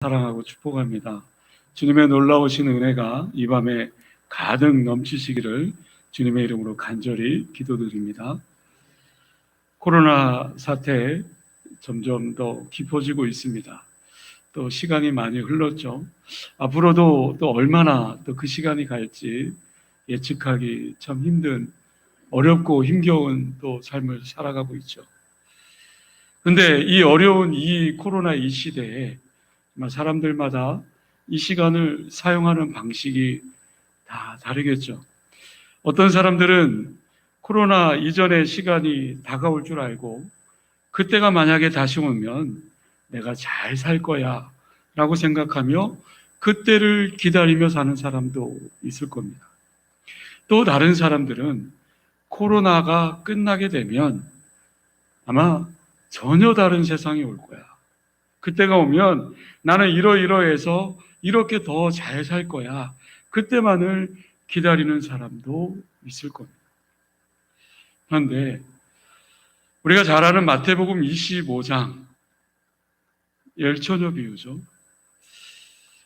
사랑하고 축복합니다. 주님의 놀라우신 은혜가 이 밤에 가득 넘치시기를 주님의 이름으로 간절히 기도드립니다. 코로나 사태 점점 더 깊어지고 있습니다. 또 시간이 많이 흘렀죠. 앞으로도 또 얼마나 또 그 시간이 갈지 예측하기 참 힘든, 어렵고 힘겨운 또 삶을 살아가고 있죠. 근데 이 어려운 이 코로나 이 시대에 정말 사람들마다 이 시간을 사용하는 방식이 다 다르겠죠. 어떤 사람들은 코로나 이전의 시간이 다가올 줄 알고 그때가 만약에 다시 오면 내가 잘 살 거야 라고 생각하며 그때를 기다리며 사는 사람도 있을 겁니다. 또 다른 사람들은 코로나가 끝나게 되면 아마 전혀 다른 세상이 올 거야. 그때가 오면 나는 이러이러해서 이렇게 더 잘 살 거야. 그때만을 기다리는 사람도 있을 겁니다. 그런데 우리가 잘 아는 마태복음 25장 열처녀 비유죠.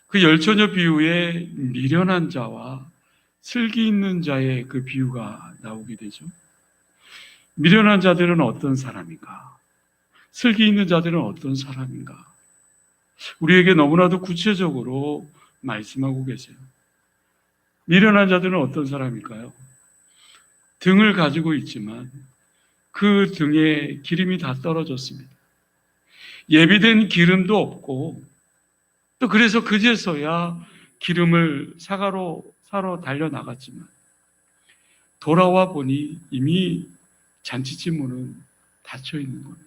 그 열처녀 비유에 미련한 자와 슬기 있는 자의 그 비유가 나오게 되죠. 미련한 자들은 어떤 사람인가? 슬기 있는 자들은 어떤 사람인가? 우리에게 너무나도 구체적으로 말씀하고 계세요. 미련한 자들은 어떤 사람일까요? 등을 가지고 있지만 그 등에 기름이 다 떨어졌습니다. 예비된 기름도 없고 또 그래서 그제서야 기름을 사러 달려나갔지만 돌아와 보니 이미 잔치집 문은 닫혀 있는 겁니다.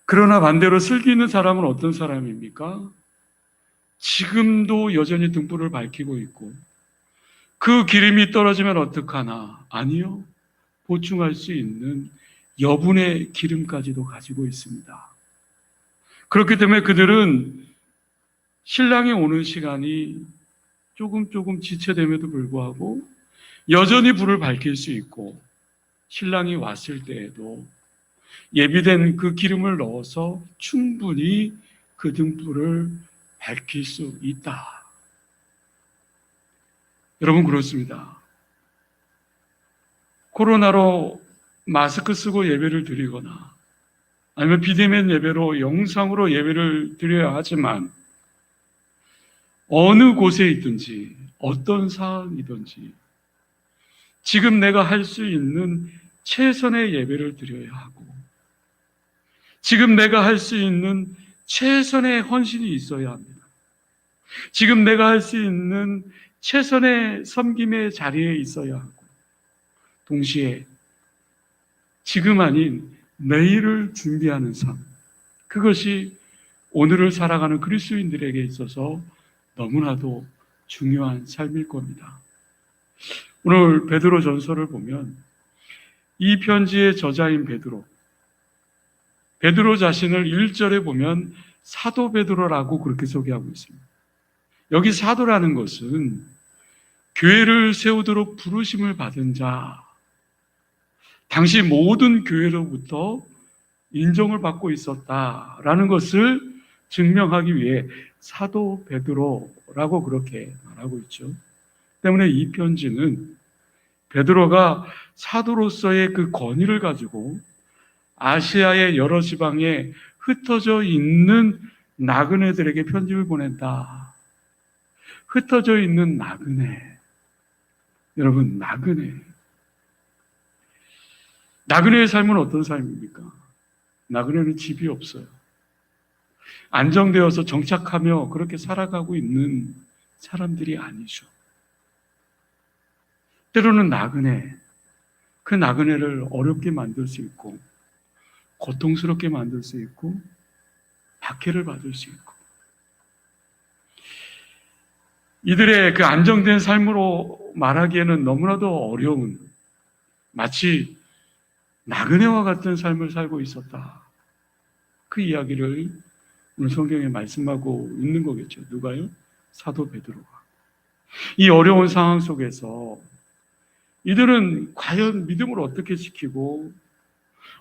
그러나 반대로 슬기 있는 사람은 어떤 사람입니까? 지금도 여전히 등불을 밝히고 있고 그 기름이 떨어지면 어떡하나? 아니요. 보충할 수 있는 여분의 기름까지도 가지고 있습니다. 그렇기 때문에 그들은 신랑이 오는 시간이 조금 지체됨에도 불구하고 여전히 불을 밝힐 수 있고 신랑이 왔을 때에도 예비된 그 기름을 넣어서 충분히 그 등불을 밝힐 수 있다. 여러분 그렇습니다. 코로나로 마스크 쓰고 예배를 드리거나 아니면 비대면 예배로 영상으로 예배를 드려야 하지만 어느 곳에 있든지 어떤 상황이든지 지금 내가 할 수 있는 최선의 예배를 드려야 하고 지금 내가 할 수 있는 최선의 헌신이 있어야 합니다. 지금 내가 할 수 있는 최선의 섬김의 자리에 있어야 하고 동시에 지금 아닌 내일을 준비하는 삶, 그것이 오늘을 살아가는 그리스도인들에게 있어서 너무나도 중요한 삶일 겁니다. 오늘 베드로 전서를 보면 이 편지의 저자인 베드로 자신을 1절에 보면 사도 베드로라고 그렇게 소개하고 있습니다. 여기 사도라는 것은 교회를 세우도록 부르심을 받은 자, 당시 모든 교회로부터 인정을 받고 있었다라는 것을 증명하기 위해 사도 베드로라고 그렇게 말하고 있죠. 때문에 이 편지는 베드로가 사도로서의 그 권위를 가지고 아시아의 여러 지방에 흩어져 있는 나그네들에게 편지를 보낸다. 흩어져 있는 나그네. 여러분, 나그네의 삶은 어떤 삶입니까? 나그네는 집이 없어요. 안정되어서 정착하며 그렇게 살아가고 있는 사람들이 아니죠. 때로는 그 나그네를 어렵게 만들 수 있고 고통스럽게 만들 수 있고 박해를 받을 수 있고 이들의 그 안정된 삶으로 말하기에는 너무나도 어려운 마치 나그네와 같은 삶을 살고 있었다. 그 이야기를 오늘 성경에 말씀하고 있는 거겠죠. 누가요? 사도 베드로가. 이 어려운 상황 속에서 이들은 과연 믿음을 어떻게 지키고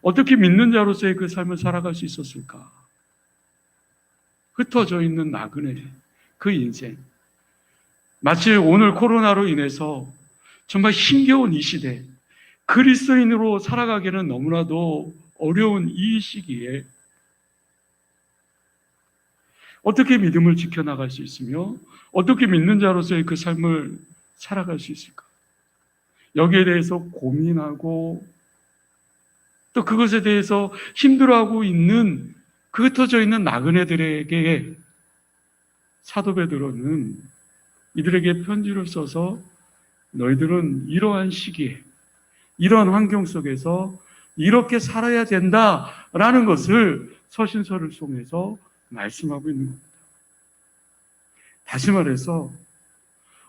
어떻게 믿는 자로서의 그 삶을 살아갈 수 있었을까? 흩어져 있는 나그네, 그 인생. 마치 오늘 코로나로 인해서 정말 힘겨운 이 시대, 그리스도인으로 살아가기는 너무나도 어려운 이 시기에 어떻게 믿음을 지켜나갈 수 있으며 어떻게 믿는 자로서의 그 삶을 살아갈 수 있을까? 여기에 대해서 고민하고 또 그것에 대해서 힘들어하고 있는 그 흩어져 있는 나그네들에게 사도 베드로는 이들에게 편지를 써서 너희들은 이러한 시기에 이러한 환경 속에서 이렇게 살아야 된다라는 것을 서신서를 통해서 말씀하고 있는 겁니다. 다시 말해서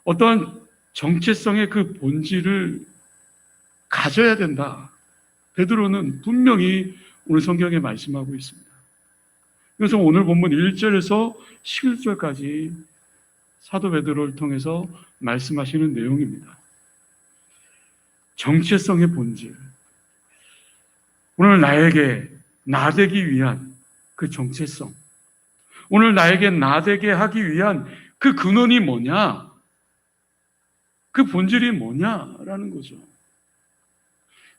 어떠한 정체성의 그 본질을 가져야 된다. 베드로는 분명히 오늘 성경에 말씀하고 있습니다. 그래서 오늘 본문 1절에서 11절까지 사도 베드로를 통해서 말씀하시는 내용입니다. 정체성의 본질. 오늘 나에게 나되기 위한 그 정체성. 오늘 나에게 나되게 하기 위한 그 근원이 뭐냐? 그 본질이 뭐냐라는 거죠.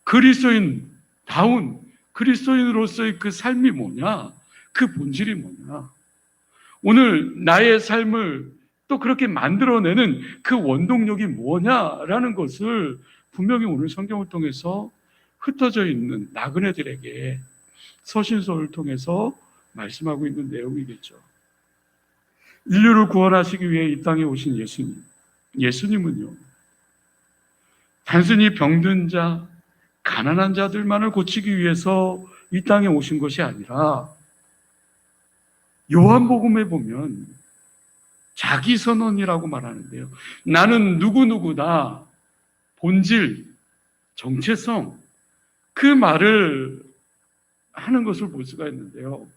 그리스도인다운 그리스도인으로서의 그 삶이 뭐냐? 그 본질이 뭐냐? 오늘 나의 삶을 또 그렇게 만들어내는 그 원동력이 뭐냐라는 것을 분명히 오늘 성경을 통해서 흩어져 있는 나그네들에게 서신서를 통해서 말씀하고 있는 내용이겠죠. 인류를 구원하시기 위해 이 땅에 오신 예수님. 예수님은요, 단순히 병든 자, 가난한 자들만을 고치기 위해서 이 땅에 오신 것이 아니라 요한복음에 보면 자기 선언이라고 말하는데요. 나는 누구누구다. 본질, 정체성, 그 말을 하는 것을 볼 수가 있는데요.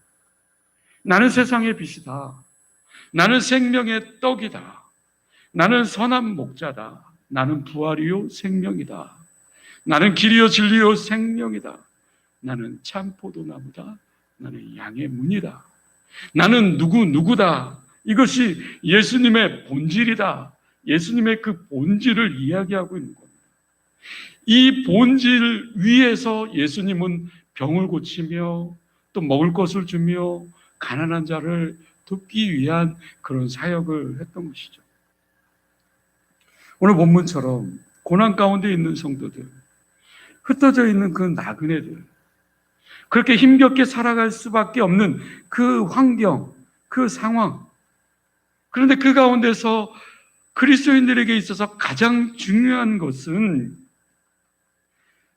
나는 세상의 빛이다. 나는 생명의 떡이다. 나는 선한 목자다. 나는 부활이요 생명이다. 나는 길이요 진리요 생명이다. 나는 참 포도나무다. 나는 양의 문이다. 나는 누구다. 이것이 예수님의 본질이다. 예수님의 그 본질을 이야기하고 있는 겁니다. 이 본질 위에서 예수님은 병을 고치며 또 먹을 것을 주며 가난한 자를 돕기 위한 그런 사역을 했던 것이죠. 오늘 본문처럼 고난 가운데 있는 성도들, 흩어져 있는 그 나그네들, 그렇게 힘겹게 살아갈 수밖에 없는 그 환경, 그 상황. 그런데 그 가운데서 그리스도인들에게 있어서 가장 중요한 것은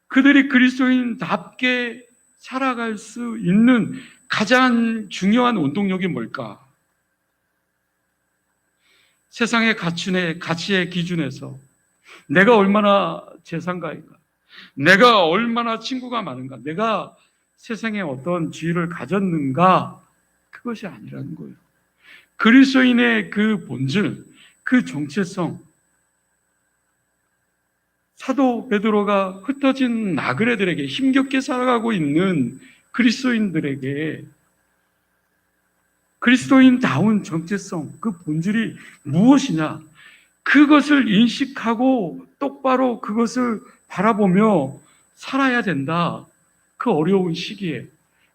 그들이 그리스도인답게 살아갈 수 있는 가장 중요한 원동력이 뭘까? 세상의 가치의 기준에서 내가 얼마나 재산가인가? 내가 얼마나 친구가 많은가? 내가 세상에 어떤 지위를 가졌는가? 그것이 아니라는 거예요. 그리스도인의 그 본질, 그 정체성, 사도 베드로가 흩어진 나그네들에게 힘겹게 살아가고 있는 그리스도인들에게 그리스도인다운 정체성, 그 본질이 무엇이냐? 그것을 인식하고 똑바로 그것을 바라보며 살아야 된다. 그 어려운 시기에,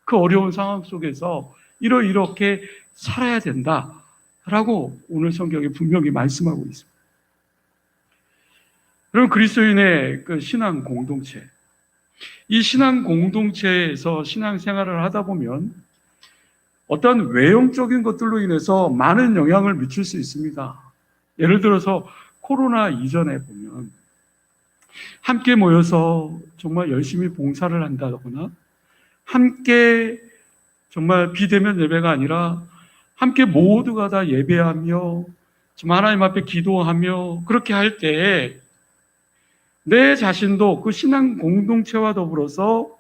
그 어려운 상황 속에서 이렇게 살아야 된다라고 오늘 성경에 분명히 말씀하고 있습니다. 그럼 그리스도인의 그 신앙 공동체, 이 신앙 공동체에서 신앙 생활을 하다 보면 어떤 외형적인 것들로 인해서 많은 영향을 미칠 수 있습니다. 예를 들어서 코로나 이전에 보면 함께 모여서 정말 열심히 봉사를 한다거나 함께 정말 비대면 예배가 아니라 함께 모두가 다 예배하며 하나님 앞에 기도하며 그렇게 할 때 내 자신도 그 신앙 공동체와 더불어서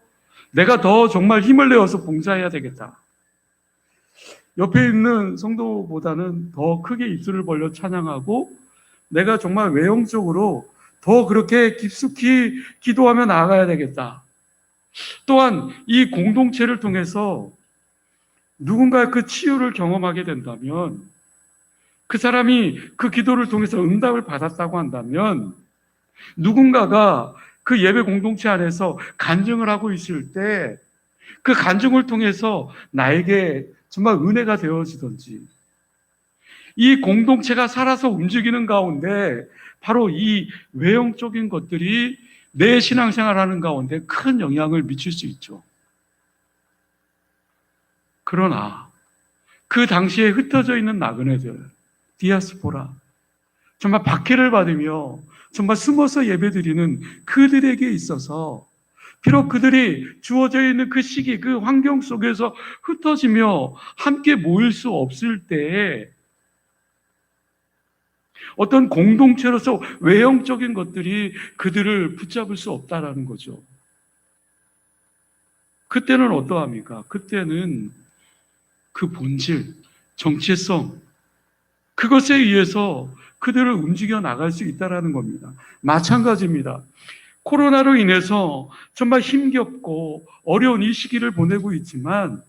내가 더 정말 힘을 내어서 봉사해야 되겠다. 옆에 있는 성도보다는 더 크게 입술을 벌려 찬양하고 내가 정말 외형적으로 더 그렇게 깊숙이 기도하며 나아가야 되겠다. 또한 이 공동체를 통해서 누군가 그 치유를 경험하게 된다면, 그 사람이 그 기도를 통해서 응답을 받았다고 한다면, 누군가가 그 예배 공동체 안에서 간증을 하고 있을 때 그 간증을 통해서 나에게 정말 은혜가 되어지든지, 이 공동체가 살아서 움직이는 가운데 바로 이 외형적인 것들이 내 신앙생활하는 가운데 큰 영향을 미칠 수 있죠. 그러나 그 당시에 흩어져 있는 나그네들, 디아스포라, 정말 박해를 받으며 정말 숨어서 예배드리는 그들에게 있어서, 비록 그들이 주어져 있는 그 시기, 그 환경 속에서 흩어지며 함께 모일 수 없을 때에 어떤 공동체로서 외형적인 것들이 그들을 붙잡을 수 없다라는 거죠. 그때는 어떠합니까? 그때는 그 본질, 정체성, 그것에 의해서 그들을 움직여 나갈 수 있다는 겁니다. 마찬가지입니다. 코로나로 인해서 정말 힘겹고 어려운 이 시기를 보내고 있지만,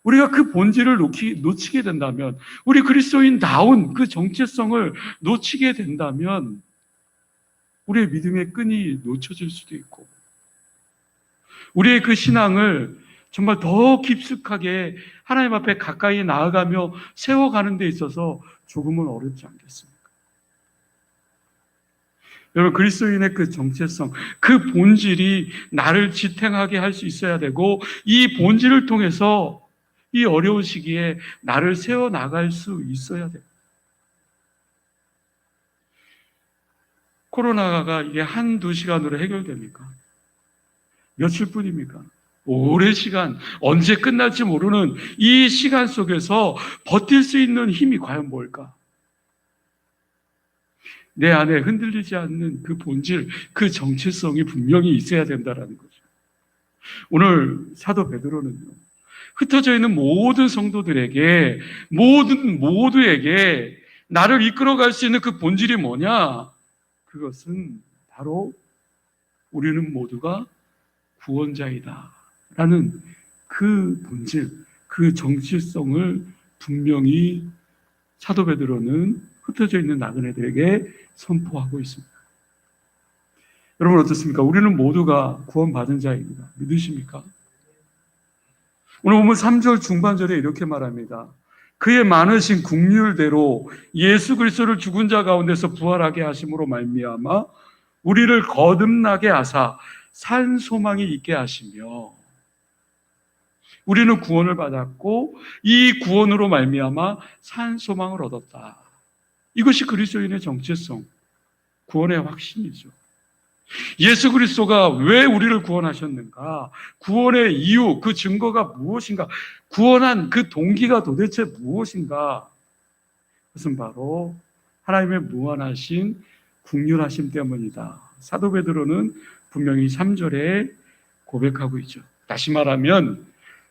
우리가 그 본질을 놓치게 된다면, 우리 그리스도인다운 그 정체성을 놓치게 된다면 우리의 믿음의 끈이 놓쳐질 수도 있고, 우리의 그 신앙을 정말 더 깊숙하게 하나님 앞에 가까이 나아가며 세워가는 데 있어서 조금은 어렵지 않겠습니까? 여러분, 그리스도인의 그 정체성, 그 본질이 나를 지탱하게 할 수 있어야 되고, 이 본질을 통해서 이 어려운 시기에 나를 세워나갈 수 있어야 돼요. 코로나가 이게 한두 시간으로 해결됩니까? 며칠 뿐입니까? 오랜 시간, 언제 끝날지 모르는 이 시간 속에서 버틸 수 있는 힘이 과연 뭘까? 내 안에 흔들리지 않는 그 본질, 그 정체성이 분명히 있어야 된다는 거죠. 오늘 사도 베드로는요, 흩어져 있는 모든 성도들에게, 모두에게 나를 이끌어갈 수 있는 그 본질이 뭐냐? 그것은 바로 우리는 모두가 구원자이다 라는 그 본질, 그 정체성을 분명히 사도 베드로는 흩어져 있는 나그네들에게 선포하고 있습니다. 여러분 어떻습니까? 우리는 모두가 구원받은 자입니다. 믿으십니까? 오늘 보면 3절 중반절에 이렇게 말합니다. 그의 많으신 긍휼대로 예수 그리스도를 죽은 자 가운데서 부활하게 하심으로 말미암아 우리를 거듭나게 하사 산 소망이 있게 하시며, 우리는 구원을 받았고 이 구원으로 말미암아 산 소망을 얻었다. 이것이 그리스도인의 정체성, 구원의 확신이죠. 예수 그리스도가 왜 우리를 구원하셨는가? 구원의 이유, 그 증거가 무엇인가? 구원한 그 동기가 도대체 무엇인가? 그것은 바로 하나님의 무한하신 긍휼하심 때문이다. 사도 베드로는 분명히 3절에 고백하고 있죠. 다시 말하면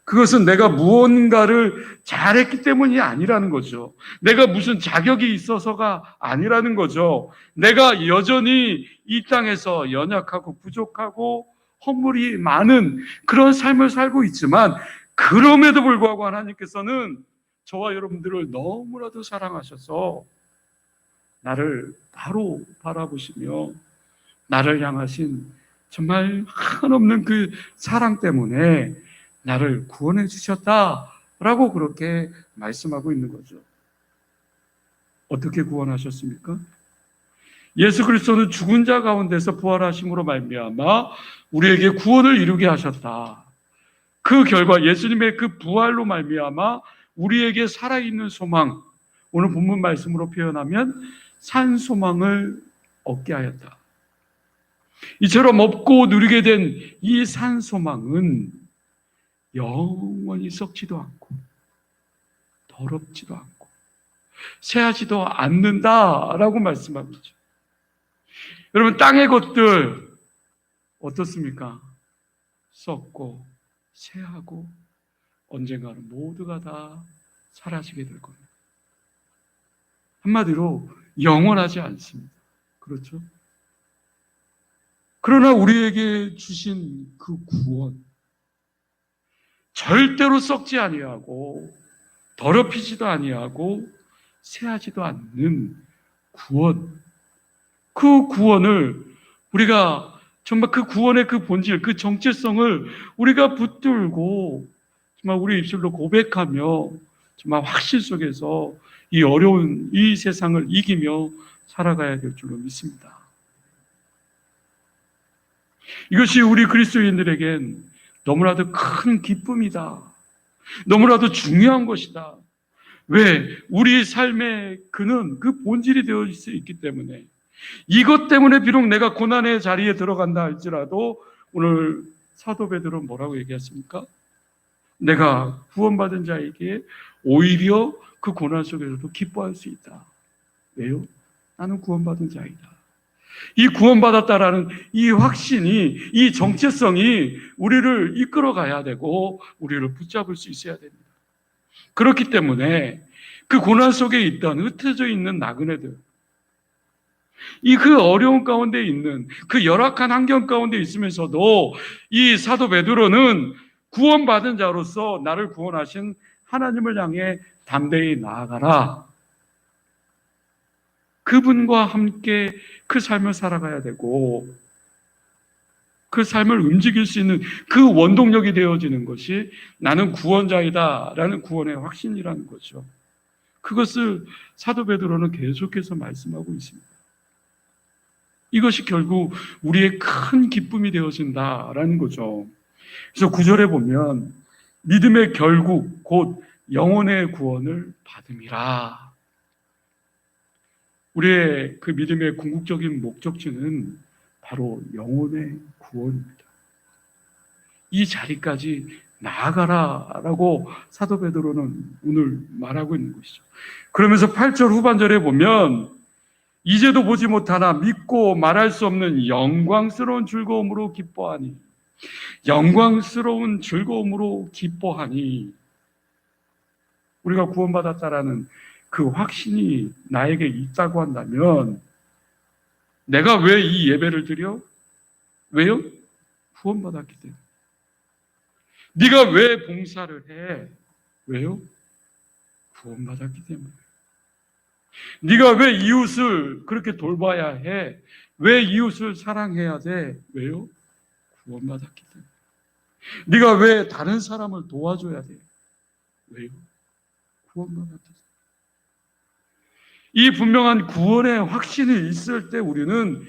그것은 내가 무언가를 잘했기 때문이 아니라는 거죠. 내가 무슨 자격이 있어서가 아니라는 거죠. 내가 여전히 이 땅에서 연약하고 부족하고 허물이 많은 그런 삶을 살고 있지만, 그럼에도 불구하고 하나님께서는 저와 여러분들을 너무나도 사랑하셔서 나를 바로 바라보시며 나를 향하신 정말 한없는 그 사랑 때문에 나를 구원해 주셨다라고 그렇게 말씀하고 있는 거죠. 어떻게 구원하셨습니까? 예수 그리스도는 죽은 자 가운데서 부활하심으로 말미암아 우리에게 구원을 이루게 하셨다. 그 결과 예수님의 그 부활로 말미암아 우리에게 살아있는 소망, 오늘 본문 말씀으로 표현하면 산 소망을 얻게 하였다. 이처럼 얻고 누리게 된 이 산 소망은 영원히 썩지도 않고 더럽지도 않고 새하지도 않는다라고 말씀하고 있죠. 여러분, 땅의 것들 어떻습니까? 썩고 새하고 언젠가는 모두가 다 사라지게 될 겁니다. 한마디로 영원하지 않습니다. 그렇죠? 그러나 우리에게 주신 그 구원, 절대로 썩지 아니하고 더럽히지도 아니하고 새하지도 않는 구원, 그 구원을 우리가 정말 그 구원의 그 본질, 그 정체성을 우리가 붙들고 정말 우리 입술로 고백하며 정말 확신 속에서 이 어려운 이 세상을 이기며 살아가야 될 줄로 믿습니다. 이것이 우리 그리스도인들에겐 너무나도 큰 기쁨이다. 너무나도 중요한 것이다. 왜? 우리 삶의 그는 그 본질이 되어 있기 때문에, 이것 때문에 비록 내가 고난의 자리에 들어간다 할지라도 오늘 사도 베드로는 뭐라고 얘기했습니까? 내가 구원받은 자에게 오히려 그 고난 속에서도 기뻐할 수 있다. 왜요? 나는 구원받은 자이다. 이 구원받았다라는 이 확신이, 이 정체성이 우리를 이끌어 가야 되고 우리를 붙잡을 수 있어야 됩니다. 그렇기 때문에 그 고난 속에 있던 흩어져 있는 나그네들, 이 그 어려운 가운데 있는 그 열악한 환경 가운데 있으면서도 이 사도 베드로는 구원받은 자로서 나를 구원하신 하나님을 향해 담대히 나아가라. 그분과 함께 그 삶을 살아가야 되고 그 삶을 움직일 수 있는 그 원동력이 되어지는 것이 나는 구원자이다라는 구원의 확신이라는 거죠. 그것을 사도 베드로는 계속해서 말씀하고 있습니다. 이것이 결국 우리의 큰 기쁨이 되어진다라는 거죠. 그래서 9절에 보면 믿음의 결국 곧 영혼의 구원을 받음이라. 우리의 그 믿음의 궁극적인 목적지는 바로 영혼의 구원입니다. 이 자리까지 나아가라라고 사도 베드로는 오늘 말하고 있는 것이죠. 그러면서 8절 후반절에 보면 이제도 보지 못하나 믿고 말할 수 없는 영광스러운 즐거움으로 기뻐하니, 영광스러운 즐거움으로 기뻐하니, 우리가 구원받았다라는 그 확신이 나에게 있다고 한다면 내가 왜 이 예배를 드려? 왜요? 구원받았기 때문에. 네가 왜 봉사를 해? 왜요? 구원받았기 때문에. 네가 왜 이웃을 그렇게 돌봐야 해? 왜 이웃을 사랑해야 돼? 왜요? 구원받았기 때문에. 네가 왜 다른 사람을 도와줘야 돼? 왜요? 구원받았기 때문에. 이 분명한 구원의 확신이 있을 때 우리는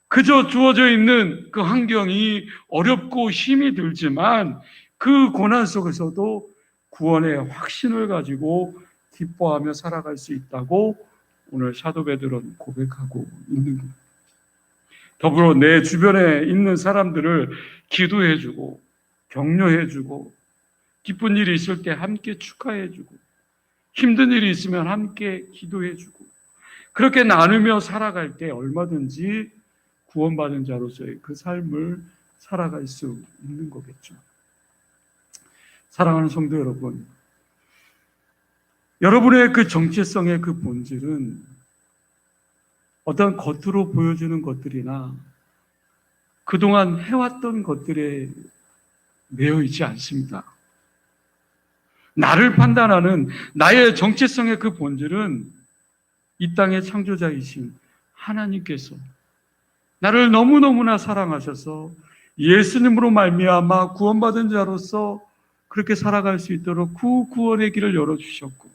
그저 주어져 있는 그 환경이 어렵고 힘이 들지만 그 고난 속에서도 구원의 확신을 가지고 기뻐하며 살아갈 수 있다고 오늘 사도 베드로는 고백하고 있는 겁니다. 더불어 내 주변에 있는 사람들을 기도해주고 격려해주고 기쁜 일이 있을 때 함께 축하해주고 힘든 일이 있으면 함께 기도해주고 그렇게 나누며 살아갈 때 얼마든지 구원받은 자로서의 그 삶을 살아갈 수 있는 거겠죠. 사랑하는 성도 여러분, 여러분의 그 정체성의 그 본질은 어떤 겉으로 보여주는 것들이나 그동안 해왔던 것들에 매여 있지 않습니다. 나를 판단하는 나의 정체성의 그 본질은 이 땅의 창조자이신 하나님께서 나를 너무너무나 사랑하셔서 예수님으로 말미암아 구원받은 자로서 그렇게 살아갈 수 있도록 그 구원의 길을 열어주셨고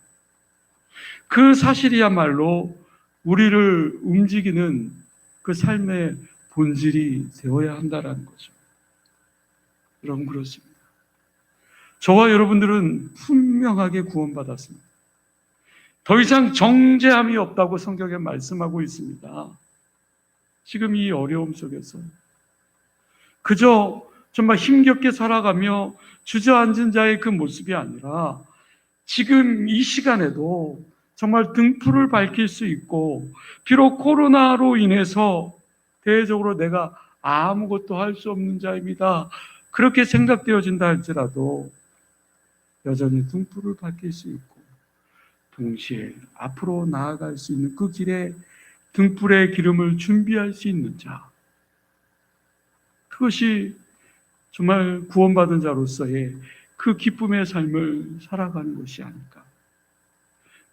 그 사실이야말로 우리를 움직이는 그 삶의 본질이 되어야 한다는 거죠. 여러분 그렇습니다. 저와 여러분들은 분명하게 구원받았습니다. 더 이상 정죄함이 없다고 성경에 말씀하고 있습니다. 지금 이 어려움 속에서 그저 정말 힘겹게 살아가며 주저앉은 자의 그 모습이 아니라 지금 이 시간에도 정말 등불을 밝힐 수 있고 비록 코로나로 인해서 대외적으로 내가 아무것도 할 수 없는 자입니다. 그렇게 생각되어진다 할지라도 여전히 등불을 밝힐 수 있고 동시에 앞으로 나아갈 수 있는 그 길에 등불의 기름을 준비할 수 있는 자, 그것이 정말 구원받은 자로서의 그 기쁨의 삶을 살아가는 것이 아닐까.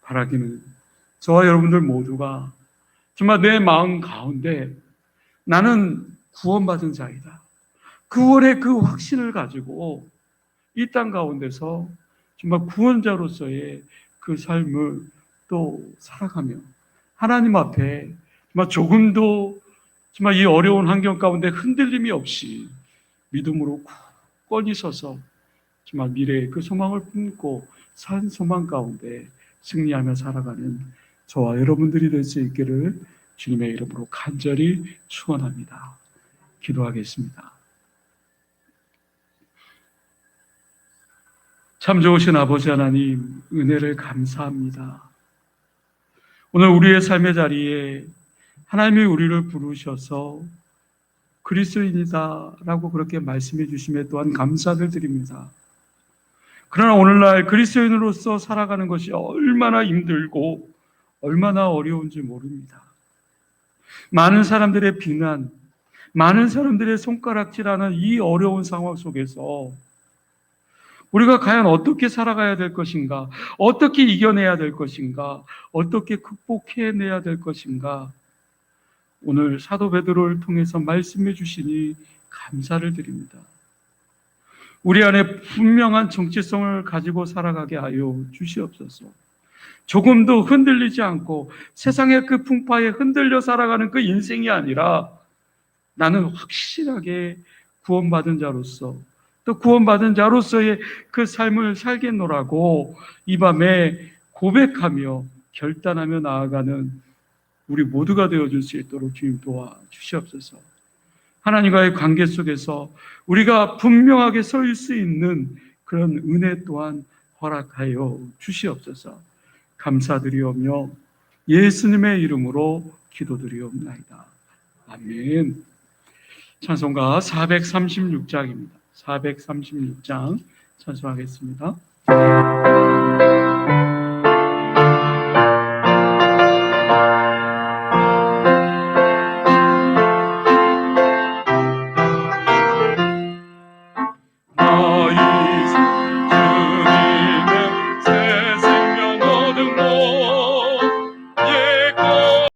바라기는 저와 여러분들 모두가 정말 내 마음 가운데 나는 구원받은 자이다. 구원의 그 확신을 가지고 이 땅 가운데서 정말 구원자로서의 그 삶을 또 살아가며 하나님 앞에 정말 조금도 정말 이 어려운 환경 가운데 흔들림이 없이 믿음으로 굳건히 서서 정말 미래의 그 소망을 품고 산 소망 가운데 승리하며 살아가는 저와 여러분들이 될 수 있기를 주님의 이름으로 간절히 축원합니다. 기도하겠습니다. 참 좋으신 아버지 하나님, 은혜를 감사합니다. 오늘 우리의 삶의 자리에 하나님이 우리를 부르셔서 그리스도인이다라고 그렇게 말씀해 주심에 또한 감사를 드립니다. 그러나 오늘날 그리스도인으로서 살아가는 것이 얼마나 힘들고 얼마나 어려운지 모릅니다. 많은 사람들의 비난, 많은 사람들의 손가락질하는 이 어려운 상황 속에서 우리가 과연 어떻게 살아가야 될 것인가, 어떻게 이겨내야 될 것인가, 어떻게 극복해내야 될 것인가, 오늘 사도 베드로를 통해서 말씀해 주시니 감사를 드립니다. 우리 안에 분명한 정체성을 가지고 살아가게 하여 주시옵소서. 조금도 흔들리지 않고 세상의 그 풍파에 흔들려 살아가는 그 인생이 아니라 나는 확실하게 구원받은 자로서 또 구원받은 자로서의 그 삶을 살겠노라고 이 밤에 고백하며 결단하며 나아가는 우리 모두가 되어줄 수 있도록 주님 도와주시옵소서. 하나님과의 관계 속에서 우리가 분명하게 설 수 있는 그런 은혜 또한 허락하여 주시옵소서. 감사드리오며 예수님의 이름으로 기도드리옵나이다. 아멘. 찬송가 436장입니다. 436장 찬송하겠습니다.